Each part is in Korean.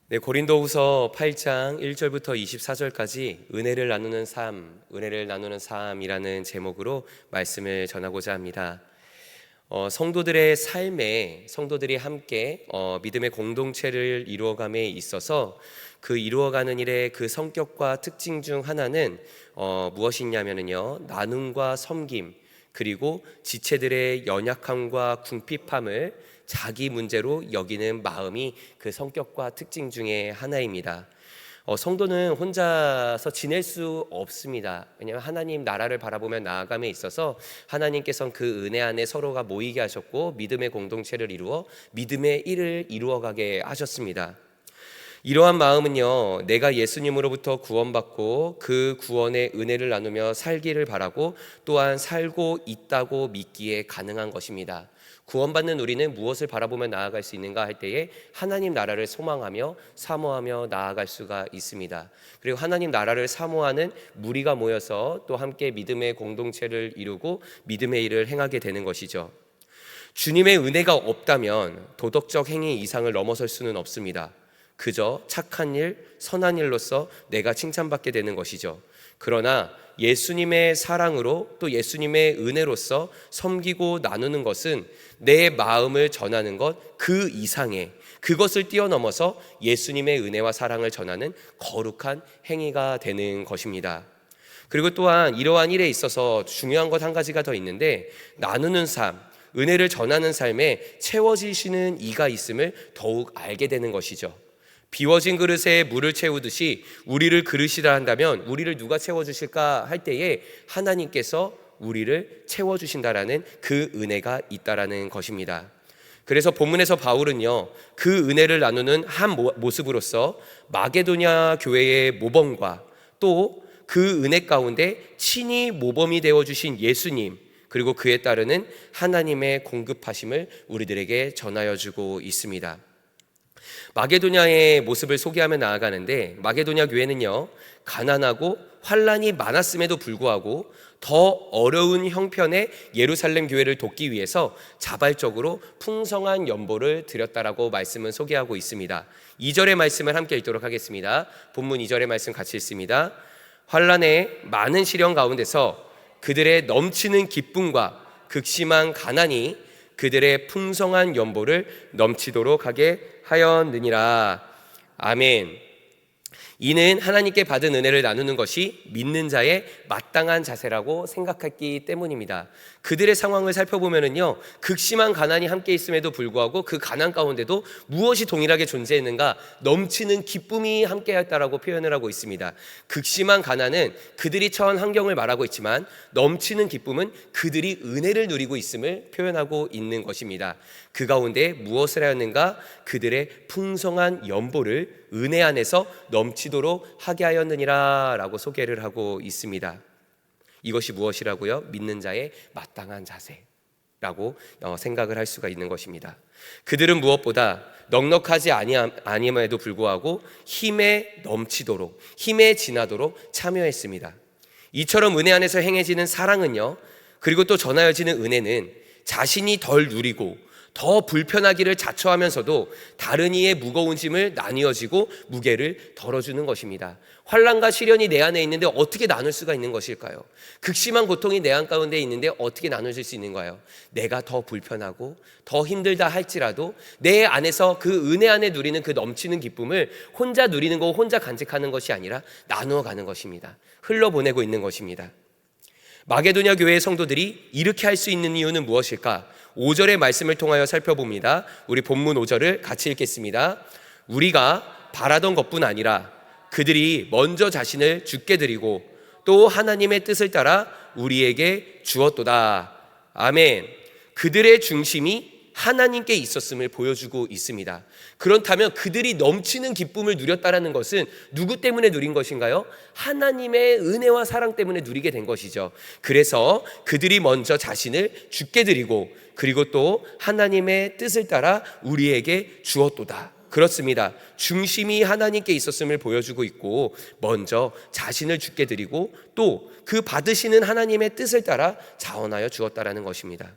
네, 고린도후서 8장 1절부터 24절까지 은혜를 나누는 삶이라는 제목으로 말씀을 전하고자 합니다. 성도들의 삶에 성도들이 함께 믿음의 공동체를 이루어감에 있어서 그 이루어가는 일의 그 성격과 특징 중 하나는 무엇이냐면요, 나눔과 섬김, 그리고 지체들의 연약함과 궁핍함을 자기 문제로 여기는 마음이 그 성격과 특징 중에 하나입니다. 성도는 혼자서 지낼 수 없습니다. 왜냐하면 하나님 나라를 바라보며 나아감에 있어서 하나님께서는 그 은혜 안에 서로가 모이게 하셨고 믿음의 공동체를 이루어 믿음의 일을 이루어가게 하셨습니다. 이러한 마음은요, 내가 예수님으로부터 구원받고 그 구원의 은혜를 나누며 살기를 바라고 또한 살고 있다고 믿기에 가능한 것입니다. 구원받는 우리는 무엇을 바라보며 나아갈 수 있는가 할 때에 하나님 나라를 소망하며 사모하며 나아갈 수가 있습니다. 그리고 하나님 나라를 사모하는 무리가 모여서 또 함께 믿음의 공동체를 이루고 믿음의 일을 행하게 되는 것이죠. 주님의 은혜가 없다면 도덕적 행위 이상을 넘어설 수는 없습니다. 그저 착한 일, 선한 일로서 내가 칭찬받게 되는 것이죠. 그러나 예수님의 사랑으로 또 예수님의 은혜로서 섬기고 나누는 것은 내 마음을 전하는 것 그 이상의, 그것을 뛰어넘어서 예수님의 은혜와 사랑을 전하는 거룩한 행위가 되는 것입니다. 그리고 또한 이러한 일에 있어서 중요한 것 한 가지가 더 있는데, 나누는 삶, 은혜를 전하는 삶에 채워지시는 이가 있음을 더욱 알게 되는 것이죠. 비워진 그릇에 물을 채우듯이 우리를 그릇이라 한다면 우리를 누가 채워주실까 할 때에 하나님께서 우리를 채워주신다라는 그 은혜가 있다라는 것입니다. 그래서 본문에서 바울은요, 그 은혜를 나누는 한 모습으로서 마게도냐 교회의 모범과 또 그 은혜 가운데 친히 모범이 되어주신 예수님, 그리고 그에 따르는 하나님의 공급하심을 우리들에게 전하여 주고 있습니다. 마게도냐의 모습을 소개하며 나아가는데, 마게도냐 교회는요, 가난하고 환란이 많았음에도 불구하고 더 어려운 형편의 예루살렘 교회를 돕기 위해서 자발적으로 풍성한 연보를 드렸다라고 말씀은 소개하고 있습니다. 2절의 말씀을 함께 읽도록 하겠습니다. 본문 2절의 말씀 같이 읽습니다. 환란의 많은 시련 가운데서 그들의 넘치는 기쁨과 극심한 가난이 그들의 풍성한 연보를 넘치도록 하게 하였느니라. 아멘. 이는 하나님께 받은 은혜를 나누는 것이 믿는 자의 마땅한 자세라고 생각했기 때문입니다. 그들의 상황을 살펴보면요, 극심한 가난이 함께 있음에도 불구하고 그 가난 가운데도 무엇이 동일하게 존재했는가? 넘치는 기쁨이 함께했다라고 표현을 하고 있습니다. 극심한 가난은 그들이 처한 환경을 말하고 있지만 넘치는 기쁨은 그들이 은혜를 누리고 있음을 표현하고 있는 것입니다. 그 가운데 무엇을 하였는가? 그들의 풍성한 연보를 은혜 안에서 넘치도록 하게 하였느니라 라고 소개를 하고 있습니다. 이것이 무엇이라고요? 믿는 자의 마땅한 자세라고 생각을 할 수가 있는 것입니다. 그들은 무엇보다 넉넉하지 아니함에도 불구하고 힘에 넘치도록, 힘에 지나도록 참여했습니다. 이처럼 은혜 안에서 행해지는 사랑은요, 그리고 또 전하여지는 은혜는 자신이 덜 누리고 더 불편하기를 자처하면서도 다른 이의 무거운 짐을 나뉘어지고 무게를 덜어주는 것입니다. 환난과 시련이 내 안에 있는데 어떻게 나눌 수가 있는 것일까요? 극심한 고통이 내 안 가운데 있는데 어떻게 나눠질 수 있는가요? 내가 더 불편하고 더 힘들다 할지라도 내 안에서 그 은혜 안에 누리는 그 넘치는 기쁨을 혼자 누리는 거, 혼자 간직하는 것이 아니라 나누어 가는 것입니다. 흘러보내고 있는 것입니다. 마게도냐 교회의 성도들이 이렇게 할 수 있는 이유는 무엇일까? 5절의 말씀을 통하여 살펴봅니다. 우리 본문 5절을 같이 읽겠습니다. 우리가 바라던 것뿐 아니라 그들이 먼저 자신을 주께 드리고 또 하나님의 뜻을 따라 우리에게 주었도다. 아멘. 그들의 중심이 하나님께 있었음을 보여주고 있습니다. 그렇다면 그들이 넘치는 기쁨을 누렸다라는 것은 누구 때문에 누린 것인가요? 하나님의 은혜와 사랑 때문에 누리게 된 것이죠. 그래서 그들이 먼저 자신을 주께 드리고 그리고 또 하나님의 뜻을 따라 우리에게 주었도다. 그렇습니다. 중심이 하나님께 있었음을 보여주고 있고 먼저 자신을 주께 드리고 또 그 받으시는 하나님의 뜻을 따라 자원하여 주었다라는 것입니다.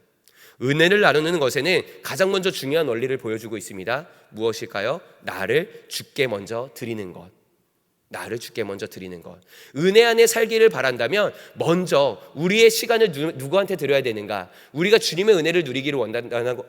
은혜를 나누는 것에는 가장 먼저 중요한 원리를 보여주고 있습니다. 무엇일까요? 나를 주께 먼저 드리는 것. 나를 주께 먼저 드리는 것. 은혜 안에 살기를 바란다면 먼저 우리의 시간을 누구한테 드려야 되는가? 우리가 주님의 은혜를 누리기를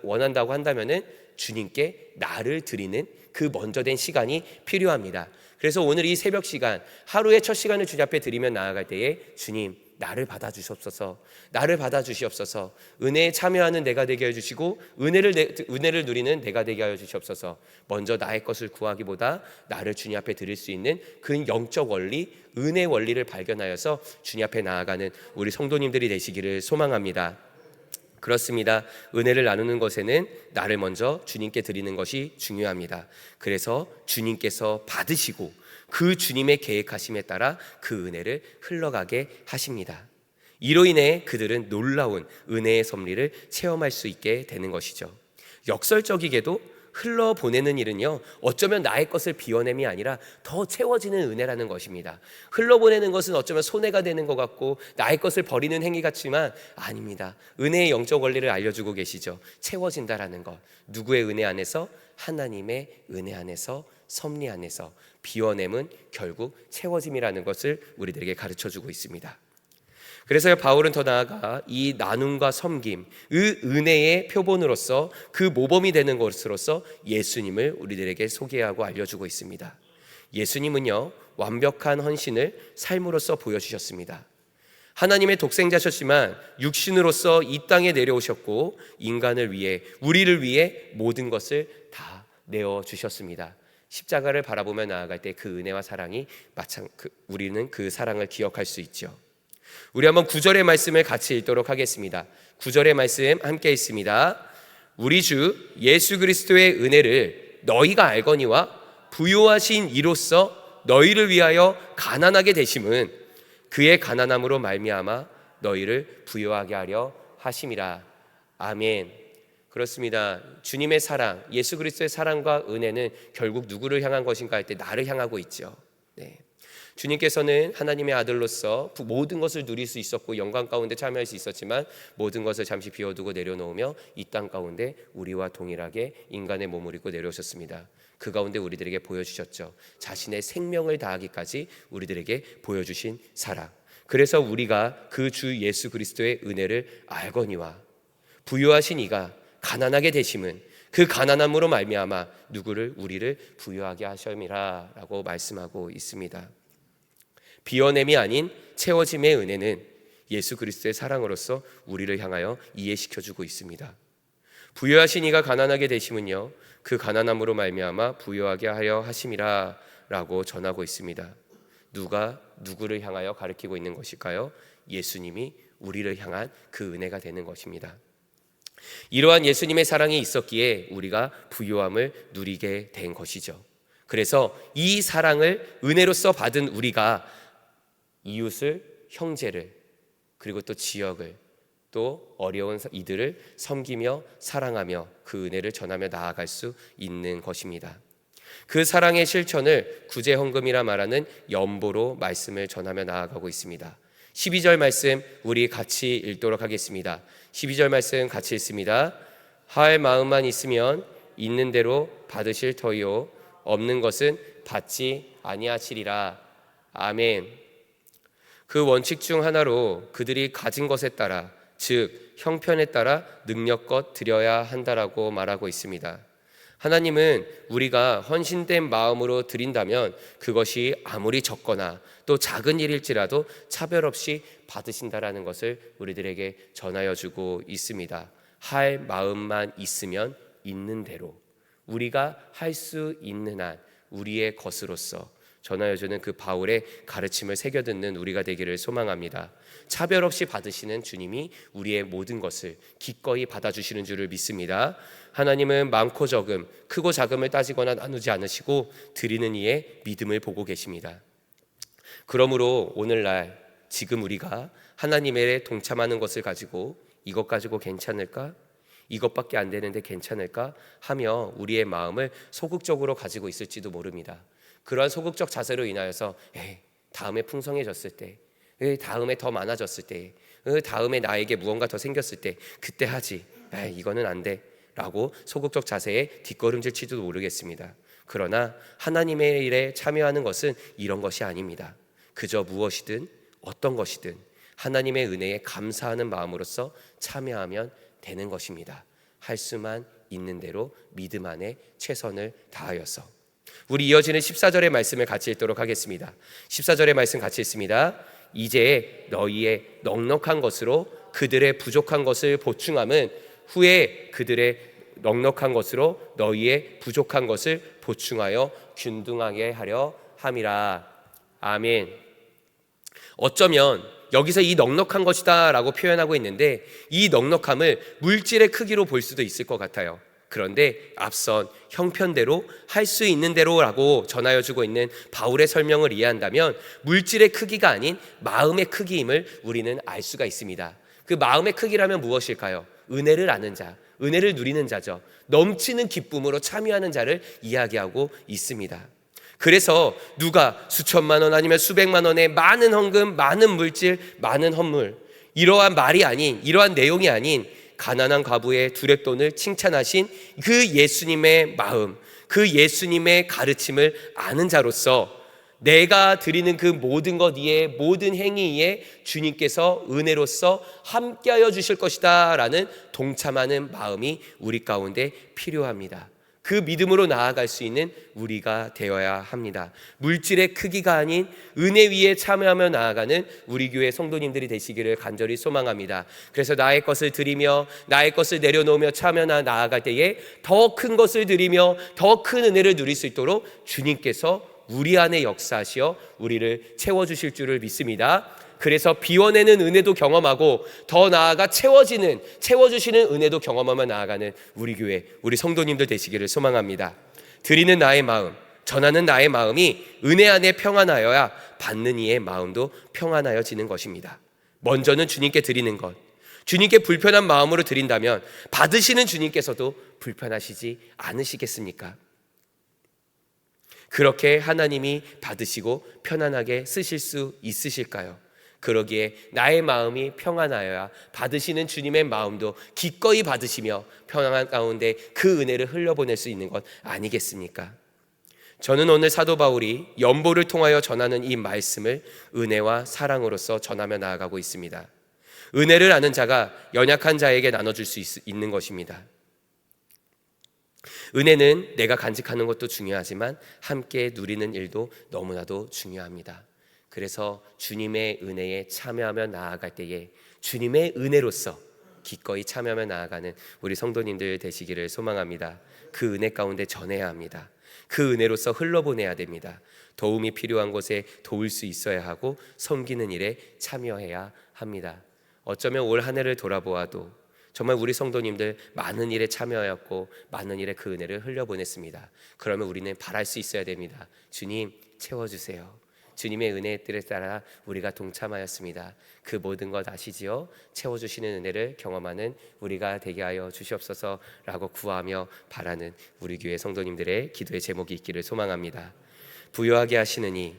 원한다고 한다면은 주님께 나를 드리는 그 먼저 된 시간이 필요합니다. 그래서 오늘 이 새벽 시간, 하루의 첫 시간을 주님 앞에 드리며 나아갈 때에 주님, 나를 받아주시옵소서. 나를 받아주시옵소서. 은혜에 참여하는 내가 되게 해주시고 은혜를 누리는 내가 되게 하여 주시옵소서. 먼저 나의 것을 구하기보다 나를 주님 앞에 드릴 수 있는 그 영적 원리, 은혜 원리를 발견하여서 주님 앞에 나아가는 우리 성도님들이 되시기를 소망합니다. 그렇습니다. 은혜를 나누는 것에는 나를 먼저 주님께 드리는 것이 중요합니다. 그래서 주님께서 받으시고 그 주님의 계획하심에 따라 그 은혜를 흘러가게 하십니다. 이로 인해 그들은 놀라운 은혜의 섭리를 체험할 수 있게 되는 것이죠. 역설적이게도 흘러보내는 일은요, 어쩌면 나의 것을 비워냄이 아니라 더 채워지는 은혜라는 것입니다. 흘러보내는 것은 어쩌면 손해가 되는 것 같고 나의 것을 버리는 행위 같지만 아닙니다. 은혜의 영적 원리를 알려주고 계시죠. 채워진다라는 것. 누구의 은혜 안에서? 하나님의 은혜 안에서, 섭리 안에서. 비워냄은 결국 채워짐이라는 것을 우리들에게 가르쳐주고 있습니다. 그래서 바울은 더 나아가 이 나눔과 섬김, 그 은혜의 표본으로서 그 모범이 되는 것으로서 예수님을 우리들에게 소개하고 알려주고 있습니다. 예수님은요, 완벽한 헌신을 삶으로서 보여주셨습니다. 하나님의 독생자셨지만 육신으로서 이 땅에 내려오셨고 인간을 위해, 우리를 위해 모든 것을 다 내어주셨습니다. 십자가를 바라보며 나아갈 때 그 은혜와 사랑이 우리는 그 사랑을 기억할 수 있죠. 우리 한번 9절의 말씀을 같이 읽도록 하겠습니다. 9절의 말씀 함께 있습니다. 우리 주 예수 그리스도의 은혜를 너희가 알거니와 부요하신 이로써 너희를 위하여 가난하게 되심은 그의 가난함으로 말미암아 너희를 부요하게 하려 하심이라. 아멘. 그렇습니다. 주님의 사랑, 예수 그리스도의 사랑과 은혜는 결국 누구를 향한 것인가 할 때 나를 향하고 있죠. 네. 주님께서는 하나님의 아들로서 모든 것을 누릴 수 있었고 영광 가운데 참여할 수 있었지만 모든 것을 잠시 비워두고 내려놓으며 이 땅 가운데 우리와 동일하게 인간의 몸을 입고 내려오셨습니다. 그 가운데 우리들에게 보여주셨죠. 자신의 생명을 다하기까지 우리들에게 보여주신 사랑. 그래서 우리가 그 주 예수 그리스도의 은혜를 알거니와 부요하신 이가 가난하게 되심은 그 가난함으로 말미암아 우리를 부요하게 하심이라 라고 말씀하고 있습니다. 비워냄이 아닌 채워짐의 은혜는 예수 그리스도의 사랑으로서 우리를 향하여 이해시켜주고 있습니다. 부요하신 이가 가난하게 되심은요, 그 가난함으로 말미암아 부요하게 하여 하심이라 라고 전하고 있습니다. 누가 누구를 향하여 가리키고 있는 것일까요? 예수님이 우리를 향한 그 은혜가 되는 것입니다. 이러한 예수님의 사랑이 있었기에 우리가 부요함을 누리게 된 것이죠. 그래서 이 사랑을 은혜로서 받은 우리가 이웃을, 형제를, 그리고 또 지역을, 또 어려운 이들을 섬기며 사랑하며 그 은혜를 전하며 나아갈 수 있는 것입니다. 그 사랑의 실천을 구제헌금이라 말하는 연보로 말씀을 전하며 나아가고 있습니다. 12절 말씀 우리 같이 읽도록 하겠습니다. 12절 말씀 같이 읽습니다. 할 마음만 있으면 있는 대로 받으실 터이요 없는 것은 받지 아니하시리라. 아멘. 그 원칙 중 하나로 그들이 가진 것에 따라, 즉 형편에 따라 능력껏 드려야 한다라고 말하고 있습니다. 하나님은 우리가 헌신된 마음으로 드린다면 그것이 아무리 적거나 또 작은 일일지라도 차별 없이 받으신다라는 것을 우리들에게 전하여 주고 있습니다. 할 마음만 있으면 있는 대로 우리가 할 수 있는 한 우리의 것으로서 전하여주는 그 바울의 가르침을 새겨듣는 우리가 되기를 소망합니다. 차별 없이 받으시는 주님이 우리의 모든 것을 기꺼이 받아주시는 줄을 믿습니다. 하나님은 많고 적음, 크고 작음을 따지거나 나누지 않으시고 드리는 이의 믿음을 보고 계십니다. 그러므로 오늘날 지금 우리가 하나님의 동참하는 것을 가지고 이것 가지고 괜찮을까? 이것밖에 안 되는데 괜찮을까? 하며 우리의 마음을 소극적으로 가지고 있을지도 모릅니다. 그러한 소극적 자세로 인하여서 다음에 풍성해졌을 때, 다음에 더 많아졌을 때, 다음에 나에게 무언가 더 생겼을 때 그때 하지, 이거는 안 돼 라고 소극적 자세에 뒷걸음질 치도 모르겠습니다. 그러나 하나님의 일에 참여하는 것은 이런 것이 아닙니다. 그저 무엇이든 어떤 것이든 하나님의 은혜에 감사하는 마음으로써 참여하면 되는 것입니다. 할 수만 있는 대로 믿음 안에 최선을 다하여서. 우리 이어지는 14절의 말씀을 같이 읽도록 하겠습니다. 14절의 말씀 같이 읽습니다. 이제 너희의 넉넉한 것으로 그들의 부족한 것을 보충함은 후에 그들의 넉넉한 것으로 너희의 부족한 것을 보충하여 균등하게 하려 함이라. 아멘. 어쩌면 여기서 이 넉넉한 것이다 라고 표현하고 있는데 이 넉넉함을 물질의 크기로 볼 수도 있을 것 같아요. 그런데 앞선 형편대로 할 수 있는 대로라고 전하여 주고 있는 바울의 설명을 이해한다면 물질의 크기가 아닌 마음의 크기임을 우리는 알 수가 있습니다. 그 마음의 크기라면 무엇일까요? 은혜를 아는 자, 은혜를 누리는 자죠. 넘치는 기쁨으로 참여하는 자를 이야기하고 있습니다. 그래서 누가 수천만 원 아니면 수백만 원의 많은 헌금, 많은 물질, 많은 헌물, 이러한 말이 아닌, 이러한 내용이 아닌 가난한 과부의 두렙돈을 칭찬하신 그 예수님의 마음, 그 예수님의 가르침을 아는 자로서 내가 드리는 그 모든 것 이에, 모든 행위 이에 주님께서 은혜로서 함께하여 주실 것이다 라는 동참하는 마음이 우리 가운데 필요합니다. 그 믿음으로 나아갈 수 있는 우리가 되어야 합니다. 물질의 크기가 아닌 은혜 위에 참여하며 나아가는 우리 교회 성도님들이 되시기를 간절히 소망합니다. 그래서 나의 것을 드리며 나의 것을 내려놓으며 참여나 나아갈 때에 더 큰 것을 드리며 더 큰 은혜를 누릴 수 있도록 주님께서 우리 안에 역사하시어 우리를 채워주실 줄을 믿습니다. 그래서 비워내는 은혜도 경험하고 더 나아가 채워주시는 은혜도 경험하며 나아가는 우리 교회, 우리 성도님들 되시기를 소망합니다. 드리는 나의 마음, 전하는 나의 마음이 은혜 안에 평안하여야 받는 이의 마음도 평안하여지는 것입니다. 먼저는 주님께 드리는 것, 주님께 불편한 마음으로 드린다면 받으시는 주님께서도 불편하시지 않으시겠습니까? 그렇게 하나님이 받으시고 편안하게 쓰실 수 있으실까요? 그러기에 나의 마음이 평안하여야 받으시는 주님의 마음도 기꺼이 받으시며 평안한 가운데 그 은혜를 흘려보낼 수 있는 것 아니겠습니까? 저는 오늘 사도 바울이 연보를 통하여 전하는 이 말씀을 은혜와 사랑으로서 전하며 나아가고 있습니다. 은혜를 아는 자가 연약한 자에게 나눠줄 수 있는 것입니다. 은혜는 내가 간직하는 것도 중요하지만 함께 누리는 일도 너무나도 중요합니다. 그래서 주님의 은혜에 참여하며 나아갈 때에 주님의 은혜로서 기꺼이 참여하며 나아가는 우리 성도님들 되시기를 소망합니다. 그 은혜 가운데 전해야 합니다. 그 은혜로서 흘러보내야 됩니다. 도움이 필요한 곳에 도울 수 있어야 하고 섬기는 일에 참여해야 합니다. 어쩌면 올 한 해를 돌아보아도 정말 우리 성도님들 많은 일에 참여하였고 많은 일에 그 은혜를 흘려보냈습니다. 그러면 우리는 바랄 수 있어야 됩니다. 주님 채워주세요. 주님의 은혜에 따라 우리가 동참하였습니다. 그 모든 것 아시지요? 채워주시는 은혜를 경험하는 우리가 되게 하여 주시옵소서라고 구하며 바라는 우리 교회 성도님들의 기도의 제목이 있기를 소망합니다. 부유하게 하시느니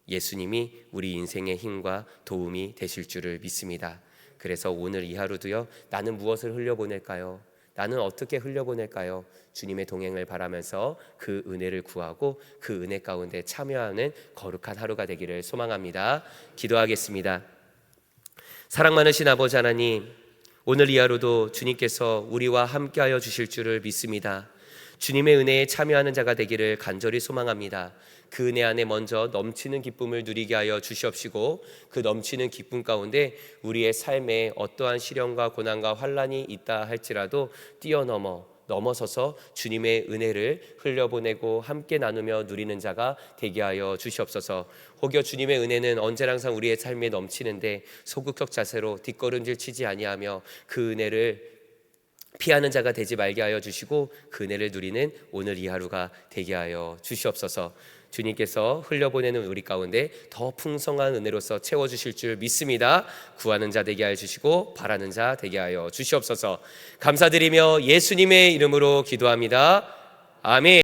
예수님이 우리 인생의 힘과 도움이 되실 줄을 믿습니다. 그래서 오늘 이 하루도요, 나는 무엇을 흘려보낼까요? 나는 어떻게 흘려보낼까요? 주님의 동행을 바라면서 그 은혜를 구하고 그 은혜 가운데 참여하는 거룩한 하루가 되기를 소망합니다. 기도하겠습니다. 사랑 많으신 아버지 하나님, 오늘 이 하루도 주님께서 우리와 함께하여 주실 줄을 믿습니다. 주님의 은혜에 참여하는 자가 되기를 간절히 소망합니다. 그 은혜 안에 먼저 넘치는 기쁨을 누리게 하여 주시옵시고 그 넘치는 기쁨 가운데 우리의 삶에 어떠한 시련과 고난과 환난이 있다 할지라도 넘어서서 주님의 은혜를 흘려보내고 함께 나누며 누리는 자가 되게 하여 주시옵소서. 혹여 주님의 은혜는 언제나 항상 우리의 삶에 넘치는데 소극적 자세로 뒷걸음질 치지 아니하며 그 은혜를 피하는 자가 되지 말게 하여 주시고 그 은혜를 누리는 오늘 이 하루가 되게 하여 주시옵소서. 주님께서 흘려보내는 우리 가운데 더 풍성한 은혜로서 채워주실 줄 믿습니다. 구하는 자 되게 하여 주시고 바라는 자 되게 하여 주시옵소서. 감사드리며 예수님의 이름으로 기도합니다. 아멘.